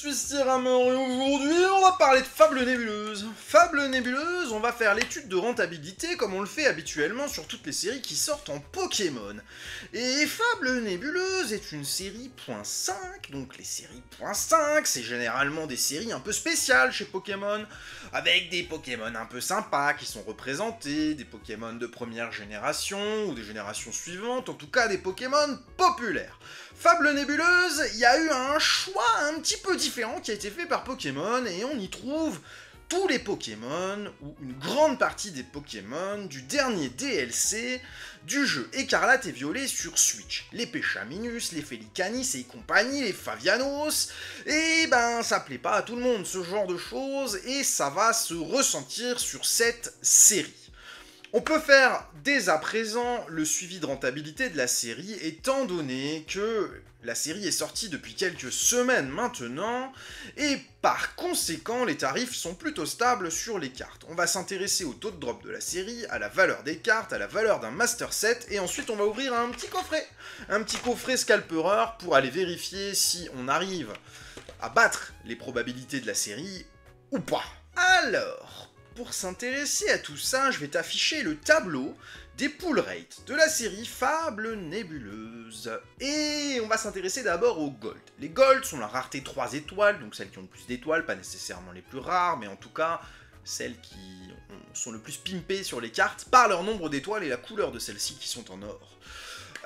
suis Styrammer et aujourd'hui on va parler de Fable Nébuleuse. Fable Nébuleuse, on va faire l'étude de rentabilité comme on le fait habituellement sur toutes les séries qui sortent en Pokémon. Et Fable Nébuleuse est une série .5, donc les séries .5 c'est généralement des séries un peu spéciales chez Pokémon, avec des Pokémon un peu sympas qui sont représentés, des Pokémon de première génération ou des générations suivantes, en tout cas des Pokémon populaires. Fable Nébuleuse, il y a eu un choix un petit peu différent qui a été fait par Pokémon et on y trouve tous les Pokémon, ou une grande partie des Pokémon, du dernier DLC du jeu Écarlate et Violet sur Switch. Les Péchaminus, les Félicanis et compagnie, les Favianos, et ben ça plaît pas à tout le monde ce genre de choses et ça va se ressentir sur cette série. On peut faire dès à présent le suivi de rentabilité de la série, étant donné que la série est sortie depuis quelques semaines maintenant, et par conséquent les tarifs sont plutôt stables sur les cartes. On va s'intéresser au taux de drop de la série, à la valeur des cartes, à la valeur d'un Master Set, et ensuite on va ouvrir un petit coffret Scalperer pour aller vérifier si on arrive à battre les probabilités de la série ou pas. Alors, pour s'intéresser à tout ça, je vais t'afficher le tableau des pull rates de la série Fable Nébuleuse. Et on va s'intéresser d'abord aux Gold. Les Gold sont la rareté 3 étoiles, donc celles qui ont le plus d'étoiles, pas nécessairement les plus rares, mais en tout cas celles qui sont le plus pimpées sur les cartes par leur nombre d'étoiles et la couleur de celles-ci qui sont en or.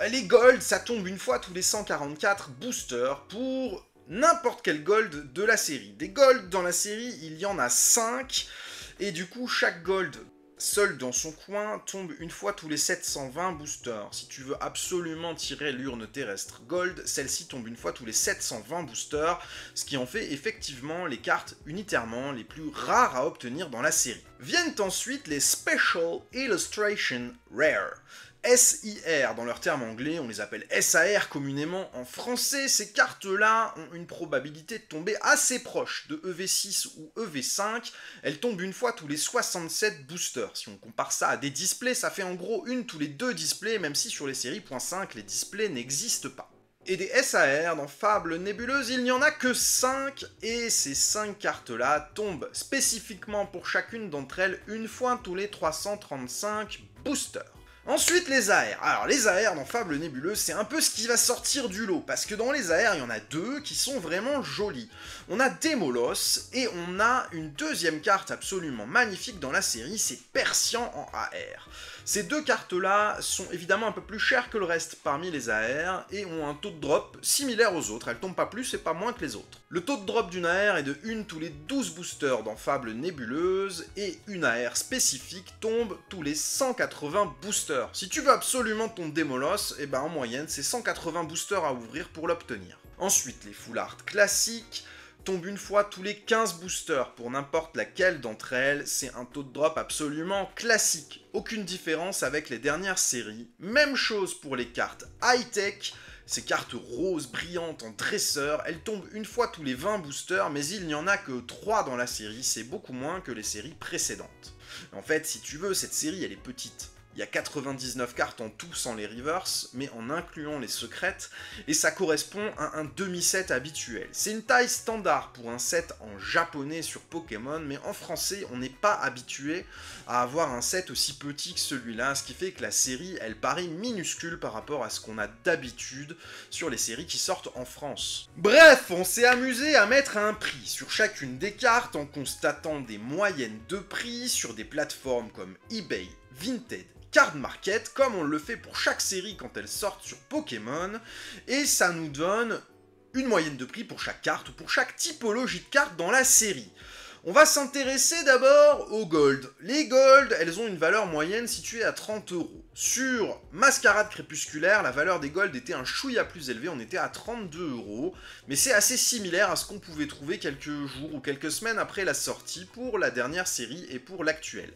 Les Gold, ça tombe une fois tous les 144 boosters pour n'importe quel Gold de la série. Des Gold dans la série, il y en a 5. Et du coup, chaque gold, seul dans son coin, tombe une fois tous les 720 boosters. Si tu veux absolument tirer l'urne terrestre gold, celle-ci tombe une fois tous les 720 boosters, ce qui en fait effectivement les cartes unitairement les plus rares à obtenir dans la série. Viennent ensuite les Special Illustration Rare. SIR dans leur terme anglais, on les appelle SAR communément en français. Ces cartes-là ont une probabilité de tomber assez proche de EV6 ou EV5. Elles tombent une fois tous les 67 boosters. Si on compare ça à des displays, ça fait en gros une tous les 2 displays, même si sur les séries .5, les displays n'existent pas. Et des SAR dans Fable Nébuleuse, il n'y en a que 5, et ces 5 cartes-là tombent spécifiquement pour chacune d'entre elles une fois tous les 335 boosters. Ensuite, les AR. Alors, les AR dans Fable Nébuleuse, c'est un peu ce qui va sortir du lot, parce que dans les AR, il y en a 2 qui sont vraiment jolis. On a Démolos, et on a une deuxième carte absolument magnifique dans la série, c'est Persian en AR. Ces 2 cartes-là sont évidemment un peu plus chères que le reste parmi les AR, et ont un taux de drop similaire aux autres, elles tombent pas plus et pas moins que les autres. Le taux de drop d'une AR est de 1 tous les 12 boosters dans Fable Nébuleuse, et une AR spécifique tombe tous les 180 boosters. Si tu veux absolument ton Démolos, et ben en moyenne c'est 180 boosters à ouvrir pour l'obtenir. Ensuite, les full art classiques tombent une fois tous les 15 boosters pour n'importe laquelle d'entre elles, c'est un taux de drop absolument classique. Aucune différence avec les dernières séries. Même chose pour les cartes high-tech, ces cartes roses brillantes en dresseur, elles tombent une fois tous les 20 boosters, mais il n'y en a que 3 dans la série, c'est beaucoup moins que les séries précédentes. En fait, si tu veux, cette série elle est petite. Il y a 99 cartes en tout sans les reverse, mais en incluant les secrètes, et ça correspond à un demi-set habituel. C'est une taille standard pour un set en japonais sur Pokémon, mais en français, on n'est pas habitué à avoir un set aussi petit que celui-là, ce qui fait que la série, elle paraît minuscule par rapport à ce qu'on a d'habitude sur les séries qui sortent en France. Bref, on s'est amusé à mettre un prix sur chacune des cartes en constatant des moyennes de prix sur des plateformes comme eBay, Vinted, Card Market, comme on le fait pour chaque série quand elles sortent sur Pokémon, et ça nous donne une moyenne de prix pour chaque carte ou pour chaque typologie de carte dans la série. On va s'intéresser d'abord aux Gold. Les Gold, elles ont une valeur moyenne située à 30 €. Sur Mascarade Crépusculaire, la valeur des Gold était un chouïa plus élevée, on était à 32 €, mais c'est assez similaire à ce qu'on pouvait trouver quelques jours ou quelques semaines après la sortie pour la dernière série et pour l'actuelle.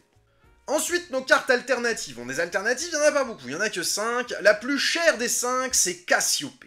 Ensuite, nos cartes alternatives. Des alternatives, il n'y en a pas beaucoup, il n'y en a que 5. La plus chère des 5, c'est Cassiope.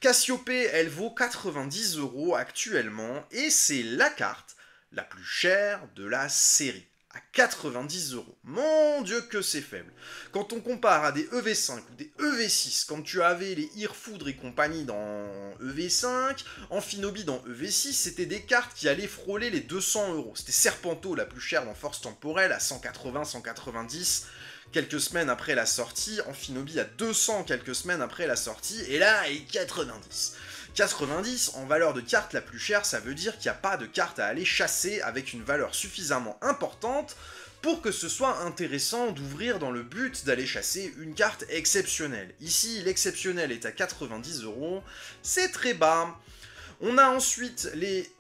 Cassiope, elle vaut 90 € actuellement, et c'est la carte la plus chère de la série. à 90 €. Mon dieu que c'est faible. Quand on compare à des EV5 ou des EV6, quand tu avais les Irfoudre et compagnie dans EV5, Amphinobi dans EV6, c'était des cartes qui allaient frôler les 200 €. C'était Serpento la plus chère dans Force Temporelle à 180, 190 quelques semaines après la sortie, Amphinobi à 200 quelques semaines après la sortie, et là, il 90. 90 en valeur de carte la plus chère, ça veut dire qu'il n'y a pas de carte à aller chasser avec une valeur suffisamment importante pour que ce soit intéressant d'ouvrir dans le but d'aller chasser une carte exceptionnelle. Ici, l'exceptionnel est à 90 €, c'est très bas. On a ensuite les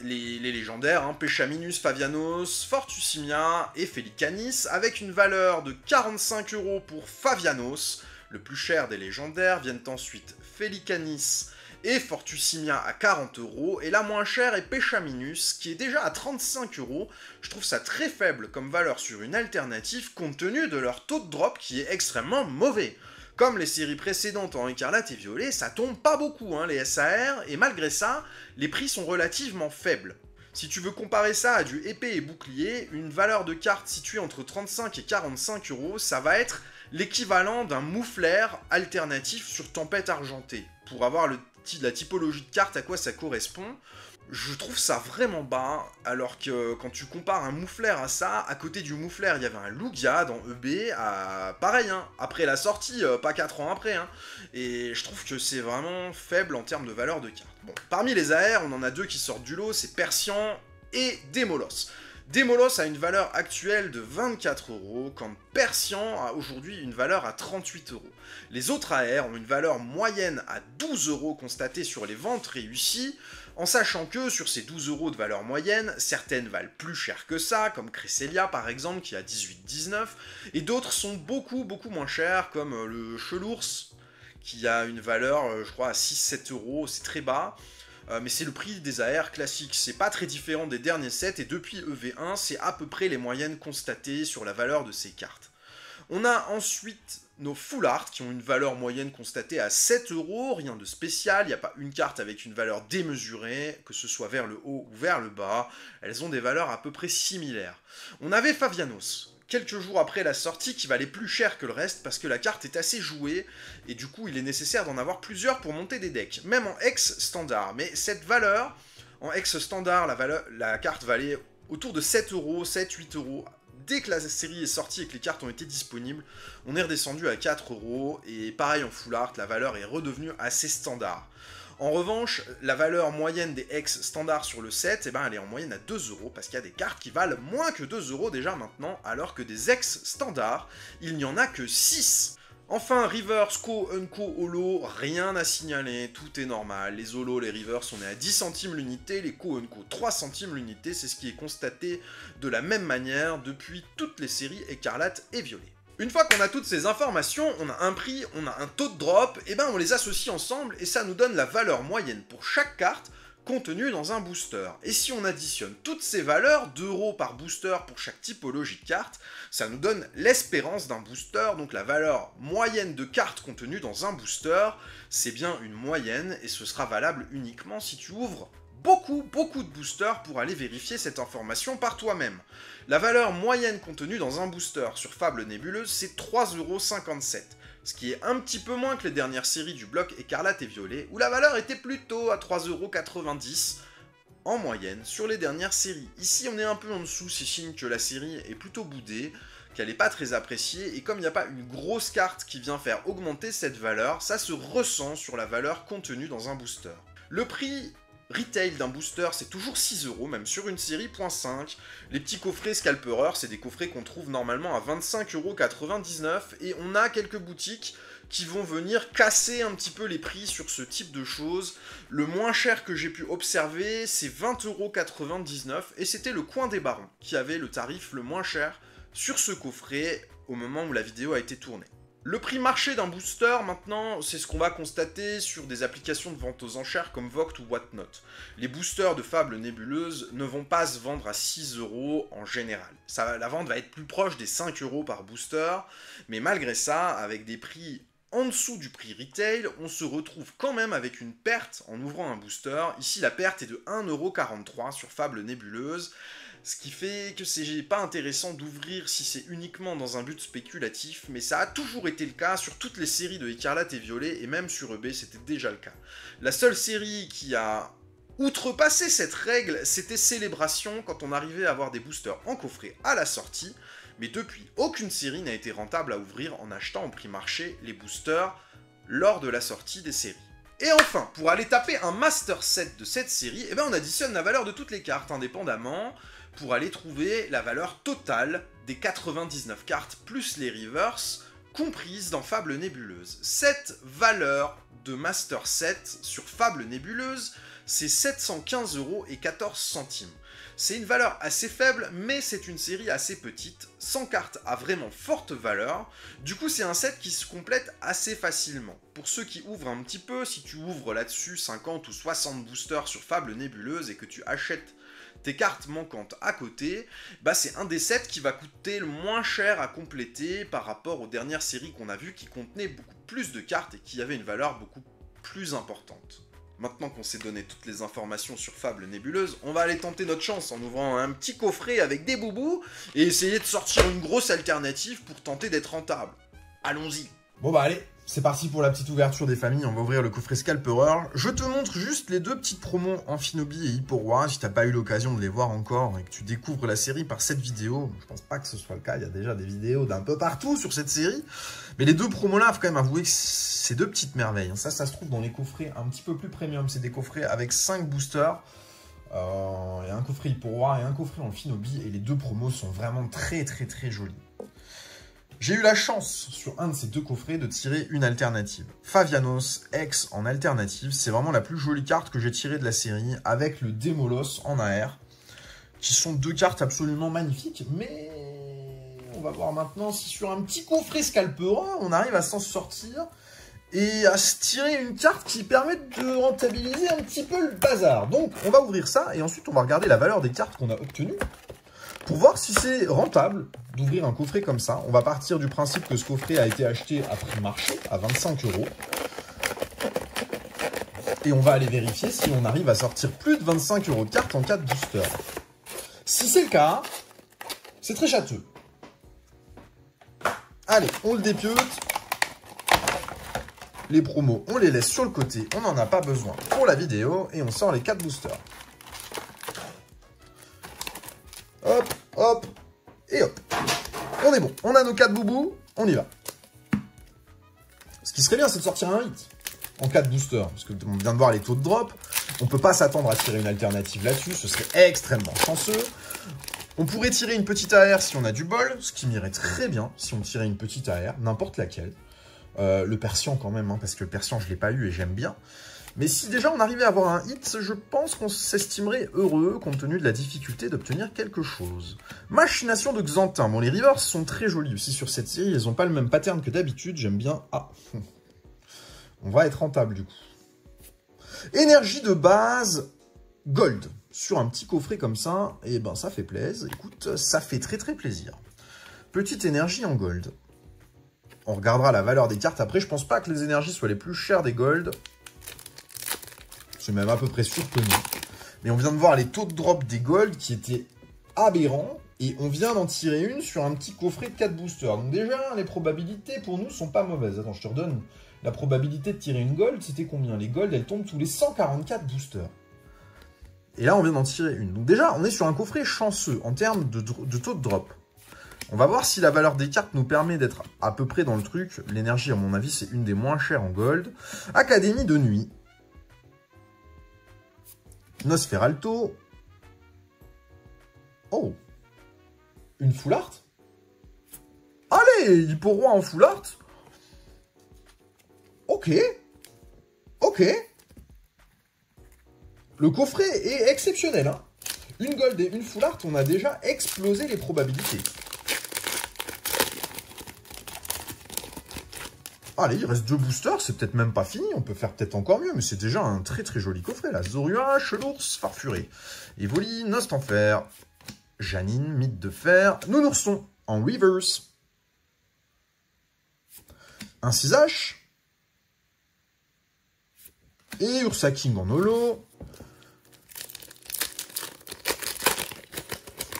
légendaires, hein, Pechaminus, Favianos, Fortusimia et Felicanis, avec une valeur de 45 € pour Favianos. Le plus cher des légendaires, viennent ensuite Felicanis et Fortusimia à 40 €, et la moins chère est Pechaminus, qui est déjà à 35 €. Je trouve ça très faible comme valeur sur une alternative, compte tenu de leur taux de drop qui est extrêmement mauvais. Comme les séries précédentes en écarlate et violet, ça tombe pas beaucoup, hein, les SAR, et malgré ça, les prix sont relativement faibles. Si tu veux comparer ça à du épée et bouclier, une valeur de carte située entre 35 et 45 €, ça va être l'équivalent d'un mouflaire alternatif sur Tempête Argentée. Pour avoir la typologie de carte, à quoi ça correspond, je trouve ça vraiment bas, alors que quand tu compares un mouflaire à ça, à côté du mouflaire, il y avait un Lugia dans EB, pareil, hein, après la sortie, pas 4 ans après, hein, et je trouve que c'est vraiment faible en termes de valeur de carte. Bon, parmi les AR, on en a deux qui sortent du lot, c'est Persian et Démolos. Démolos a une valeur actuelle de 24 €, quand Persian a aujourd'hui une valeur à 38 €. Les autres AR ont une valeur moyenne à 12 € constatée sur les ventes réussies, en sachant que sur ces 12 € de valeur moyenne, certaines valent plus cher que ça, comme Cresselia par exemple, qui a 18-19, et d'autres sont beaucoup moins chères, comme le Chelours, qui a une valeur, je crois, à 6-7 €, c'est très bas. Mais c'est le prix des AR classiques, c'est pas très différent des derniers sets, et depuis EV1, c'est à peu près les moyennes constatées sur la valeur de ces cartes. On a ensuite nos Full Art, qui ont une valeur moyenne constatée à 7 €, rien de spécial, il n'y a pas une carte avec une valeur démesurée, que ce soit vers le haut ou vers le bas, elles ont des valeurs à peu près similaires. On avait Favianos, quelques jours après la sortie, qui valait plus cher que le reste parce que la carte est assez jouée, et du coup il est nécessaire d'en avoir plusieurs pour monter des decks, même en ex standard. Mais cette valeur, en ex standard, la carte valait autour de 7 €, 7-8 €. Dès que la série est sortie et que les cartes ont été disponibles, on est redescendu à 4 €, et pareil en Full Art, la valeur est redevenue assez standard. En revanche, la valeur moyenne des ex standards sur le set, eh ben, elle est en moyenne à 2 €, parce qu'il y a des cartes qui valent moins que 2 € déjà maintenant, alors que des ex standards, il n'y en a que 6. Enfin, Reverse, Co, Unco, Holo, rien à signaler, tout est normal. Les Holo, les Reverse, on est à 10 centimes l'unité, les Co, Unco, 3 centimes l'unité, c'est ce qui est constaté de la même manière depuis toutes les séries écarlate et violet. Une fois qu'on a toutes ces informations, on a un prix, on a un taux de drop, et ben on les associe ensemble et ça nous donne la valeur moyenne pour chaque carte contenue dans un booster. Et si on additionne toutes ces valeurs, 2 € par booster pour chaque typologie de carte, ça nous donne l'espérance d'un booster, donc la valeur moyenne de cartes contenues dans un booster, c'est bien une moyenne et ce sera valable uniquement si tu ouvres beaucoup de boosters pour aller vérifier cette information par toi-même. La valeur moyenne contenue dans un booster sur Fable Nébuleuse, c'est 3,57 €, ce qui est un petit peu moins que les dernières séries du bloc écarlate et violet, où la valeur était plutôt à 3,90 € en moyenne sur les dernières séries. Ici, on est un peu en dessous, c'est signe que la série est plutôt boudée, qu'elle n'est pas très appréciée, et comme il n'y a pas une grosse carte qui vient faire augmenter cette valeur, ça se ressent sur la valeur contenue dans un booster. Le prix retail d'un booster, c'est toujours 6 €, même sur une série .5. Les petits coffrets Scalperer, c'est des coffrets qu'on trouve normalement à 25,99 €, et on a quelques boutiques qui vont venir casser un petit peu les prix sur ce type de choses. Le moins cher que j'ai pu observer, c'est 20,99 €, et c'était le Coin des Barons qui avait le tarif le moins cher sur ce coffret au moment où la vidéo a été tournée. Le prix marché d'un booster, maintenant, c'est ce qu'on va constater sur des applications de vente aux enchères comme Vogt ou Whatnot. Les boosters de Fable Nébuleuse ne vont pas se vendre à 6 € en général. La vente va être plus proche des 5 € par booster, mais malgré ça, avec des prix en dessous du prix retail, on se retrouve quand même avec une perte en ouvrant un booster. Ici, la perte est de 1,43 € sur Fable Nébuleuse. Ce qui fait que c'est pas intéressant d'ouvrir si c'est uniquement dans un but spéculatif, mais ça a toujours été le cas sur toutes les séries de Écarlate et Violet, et même sur eBay c'était déjà le cas. La seule série qui a outrepassé cette règle, c'était Célébration, quand on arrivait à avoir des boosters en coffret à la sortie, mais depuis, aucune série n'a été rentable à ouvrir en achetant en prix marché les boosters lors de la sortie des séries. Et enfin, pour aller taper un master set de cette série, eh ben on additionne la valeur de toutes les cartes indépendamment, pour aller trouver la valeur totale des 99 cartes plus les reverse comprises dans Fable Nébuleuse. Cette valeur de Master Set sur Fable Nébuleuse, c'est 715,14 €. C'est une valeur assez faible, mais c'est une série assez petite, 100 cartes à vraiment forte valeur, du coup c'est un set qui se complète assez facilement. Pour ceux qui ouvrent un petit peu, si tu ouvres là-dessus 50 ou 60 boosters sur Fable Nébuleuse et que tu achètes tes cartes manquantes à côté, bah c'est un des sets qui va coûter le moins cher à compléter par rapport aux dernières séries qu'on a vues qui contenaient beaucoup plus de cartes et qui avaient une valeur beaucoup plus importante. Maintenant qu'on s'est donné toutes les informations sur Fable Nébuleuse, on va aller tenter notre chance en ouvrant un petit coffret avec des boubous et essayer de sortir une grosse alternative pour tenter d'être rentable. Allons-y. Bon bah allez, c'est parti pour la petite ouverture des familles, on va ouvrir le coffret Scalperer. Je te montre juste les deux petites promos Amphinobi et Hipporoi, si t'as pas eu l'occasion de les voir encore et que tu découvres la série par cette vidéo. Je pense pas que ce soit le cas, il y a déjà des vidéos d'un peu partout sur cette série. Mais les deux promos là, faut quand même avouer que c'est deux petites merveilles. Ça se trouve dans les coffrets un petit peu plus premium, c'est des coffrets avec 5 boosters. Il y a un coffret Hipporoi et un coffret Amphinobi et les deux promos sont vraiment très jolis. J'ai eu la chance, sur un de ces deux coffrets, de tirer une alternative. Favianos X en alternative, c'est vraiment la plus jolie carte que j'ai tirée de la série, avec le Démolos en AR, qui sont deux cartes absolument magnifiques, mais on va voir maintenant si sur un petit coffret Scalperer, on arrive à s'en sortir et à se tirer une carte qui permet de rentabiliser un petit peu le bazar. Donc, on va ouvrir ça, et ensuite on va regarder la valeur des cartes qu'on a obtenues, pour voir si c'est rentable d'ouvrir un coffret comme ça. On va partir du principe que ce coffret a été acheté à prix marché, à 25 €. Et on va aller vérifier si on arrive à sortir plus de 25 € de cartes en cas de booster. Si c'est le cas, c'est très châteux. Allez, on le dépiote. Les promos, on les laisse sur le côté. On n'en a pas besoin pour la vidéo. Et on sort les 4 boosters. Hop, hop, et hop. On est bon. On a nos 4 boubous. On y va. Ce qui serait bien, c'est de sortir un hit en 4 boosters. Parce que on vient de voir les taux de drop. On peut pas s'attendre à tirer une alternative là-dessus. Ce serait extrêmement chanceux. On pourrait tirer une petite AR si on a du bol. Ce qui m'irait très bien si on tirait une petite AR. N'importe laquelle. Le Persian quand même. Parce que le Persian, je l'ai pas eu et j'aime bien. Mais si déjà on arrivait à avoir un hit, je pense qu'on s'estimerait heureux compte tenu de la difficulté d'obtenir quelque chose. Machination de Xantin. Bon, les rivers sont très jolis aussi sur cette série. Ils n'ont pas le même pattern que d'habitude. J'aime bien. Ah, on va être rentable du coup. Énergie de base gold. Sur un petit coffret comme ça, et ben ça fait plaisir. Écoute, ça fait très plaisir. Petite énergie en gold. On regardera la valeur des cartes après. Je pense pas que les énergies soient les plus chères des gold. C'est même à peu près sûr que non. Mais on vient de voir les taux de drop des gold qui étaient aberrants. Et on vient d'en tirer une sur un petit coffret de 4 boosters. Donc déjà, les probabilités pour nous sont pas mauvaises. Attends, je te redonne la probabilité de tirer une gold. C'était combien? Les gold, elles tombent tous les 144 boosters. Et là, on vient d'en tirer une. Donc déjà, on est sur un coffret chanceux en termes de taux de drop. On va voir si la valeur des cartes nous permet d'être à peu près dans le truc. L'énergie, à mon avis, c'est une des moins chères en gold. Académie de nuit. Nosferalto. Oh. Une full art. Allez, Hipporoi en full art. Ok. Ok. Le coffret est exceptionnel. Hein. Une gold et une full art, on a déjà explosé les probabilités. Allez, il reste 2 boosters, c'est peut-être même pas fini, on peut faire peut-être encore mieux, mais c'est déjà un très joli coffret là. Zorua, Chelours, Farfuré, Evoli, Nost en fer, Janine, Mythe de fer, Nounourson en reverse, un 6H, et Ursa King en holo,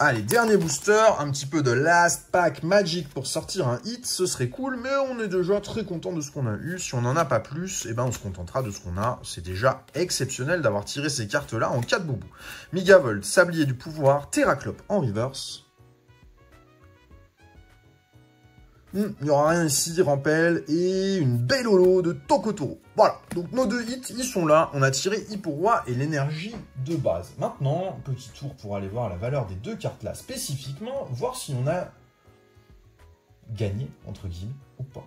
Allez, dernier booster, un petit peu de Last Pack Magic pour sortir un hit, ce serait cool, mais on est déjà très content de ce qu'on a eu. Si on n'en a pas plus, eh ben on se contentera de ce qu'on a. C'est déjà exceptionnel d'avoir tiré ces cartes-là en 4 boubous. Migavolt, Sablier du Pouvoir, Terraclope en reverse. Il n'y aura rien ici, Rampel, et une belle holo de Tokotoro. Voilà, donc nos 2 hits, ils sont là. On a tiré Hipporoi et l'énergie de base. Maintenant, petit tour pour aller voir la valeur des 2 cartes là spécifiquement, voir si on a gagné, entre guillemets, ou pas.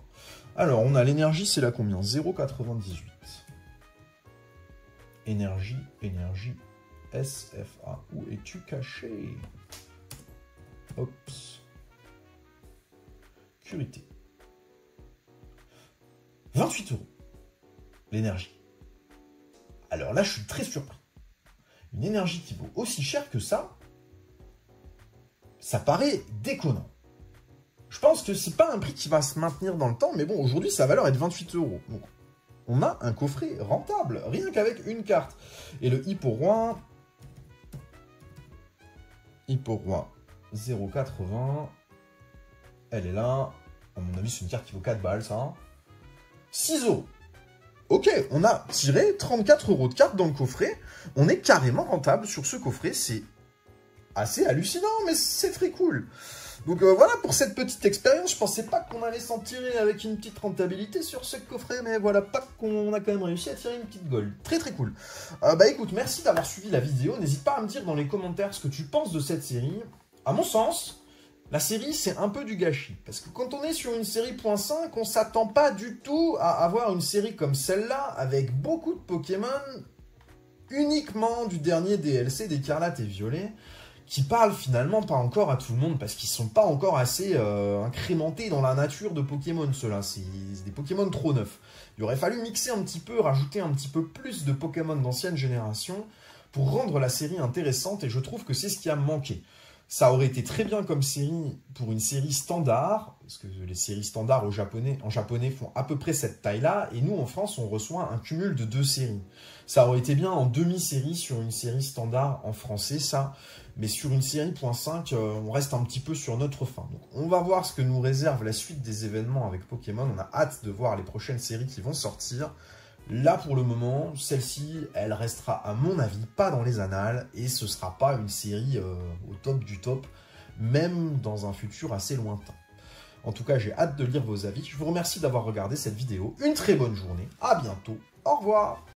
Alors, on a l'énergie, c'est là combien? 0,98. Énergie, SFA. Où es-tu caché? Oups. Curité. 28 €. L'énergie. Alors là, je suis très surpris. Une énergie qui vaut aussi cher que ça paraît déconnant. Je pense que c'est pas un prix qui va se maintenir dans le temps, mais bon, aujourd'hui, sa valeur est de 28 €. Donc, on a un coffret rentable, rien qu'avec une carte. Et le Hipporoi 0,80. Elle est là. À mon avis, c'est une carte qui vaut 4 balles, ça. 6 €. Ok, on a tiré 34 € de cartes dans le coffret. On est carrément rentable sur ce coffret. C'est assez hallucinant, mais c'est très cool. Donc voilà pour cette petite expérience. Je pensais pas qu'on allait s'en tirer avec une petite rentabilité sur ce coffret, mais voilà, pas qu'on a quand même réussi à tirer une petite gold. Très très cool. Bah écoute, merci d'avoir suivi la vidéo. N'hésite pas à me dire dans les commentaires ce que tu penses de cette série. À mon sens, la série, c'est un peu du gâchis. Parce que quand on est sur une série .5, on s'attend pas du tout à avoir une série comme celle-là, avec beaucoup de Pokémon, uniquement du dernier DLC d'Écarlate et Violet, qui parlent finalement pas encore à tout le monde, parce qu'ils sont pas encore assez incrémentés dans la nature de Pokémon, ceux-là. C'est des Pokémon trop neufs. Il aurait fallu mixer un petit peu, rajouter un petit peu plus de Pokémon d'ancienne génération, pour rendre la série intéressante, et je trouve que c'est ce qui a manqué. Ça aurait été très bien comme série pour une série standard, parce que les séries standards en japonais font à peu près cette taille-là, et nous, en France, on reçoit un cumul de 2 séries. Ça aurait été bien en demi-série sur une série standard en français, ça, mais sur une série .5, on reste un petit peu sur notre fin. Donc, on va voir ce que nous réserve la suite des événements avec Pokémon. On a hâte de voir les prochaines séries qui vont sortir. Là, pour le moment, celle-ci, elle restera, à mon avis, pas dans les annales, et ce sera pas une série au top du top, même dans un futur assez lointain. En tout cas, j'ai hâte de lire vos avis. Je vous remercie d'avoir regardé cette vidéo. Une très bonne journée. À bientôt. Au revoir.